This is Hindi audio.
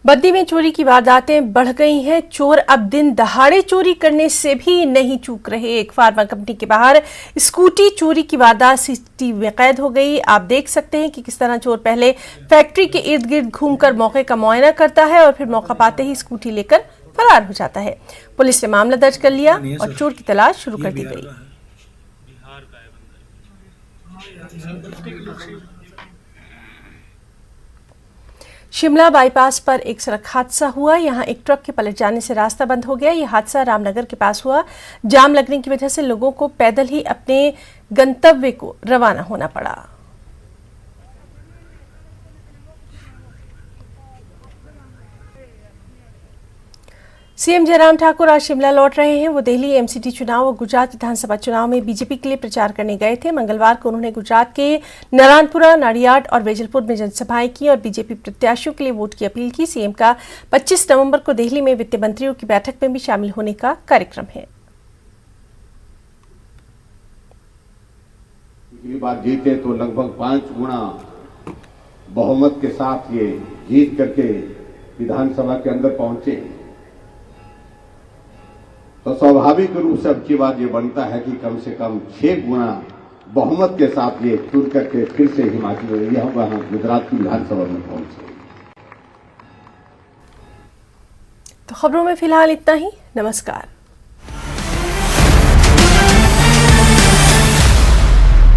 बद्दी में चोरी की वारदातें बढ़ गई हैं। चोर अब दिन दहाड़े चोरी करने से भी नहीं चूक रहे। एक फार्मा कंपनी के बाहर स्कूटी चोरी की वारदात सीसीटीवी में कैद हो गई। आप देख सकते हैं कि किस तरह चोर पहले फैक्ट्री के इर्द गिर्द घूमकर मौके का मुआयना करता है और फिर मौका पाते ही स्कूटी लेकर फरार हो जाता है। पुलिस ने मामला दर्ज कर लिया और चोर की तलाश शुरू कर दी गई। शिमला बाईपास पर एक सड़क हादसा हुआ। यहां एक ट्रक के पलट जाने से रास्ता बंद हो गया। यह हादसा रामनगर के पास हुआ। जाम लगने की वजह से लोगों को पैदल ही अपने गंतव्य को रवाना होना पड़ा। सीएम जयराम ठाकुर आज शिमला लौट रहे हैं। वो दिल्ली एमसीडी चुनाव और गुजरात विधानसभा चुनाव में बीजेपी के लिए प्रचार करने गए थे। मंगलवार को उन्होंने गुजरात के नारायणपुरा, नाडियाड और वेजलपुर में जनसभाएं की और बीजेपी प्रत्याशियों के लिए वोट की अपील की। सीएम का 25 नवंबर को दिल्ली में वित्त मंत्रियों की बैठक में भी शामिल होने का कार्यक्रम है। पिछली बार जीते तो लगभग 5 गुना बहुमत के साथ ये जीत करके विधानसभा के अंदर पहुंचे, तो स्वाभाविक रूप से अब की बात ये बनता है कि कम से कम 6 गुना बहुमत के साथ ये चुन करके फिर से हिमाचल गुजरात की विधानसभा में पहुंचे। तो खबरों में फिलहाल इतना ही। नमस्कार।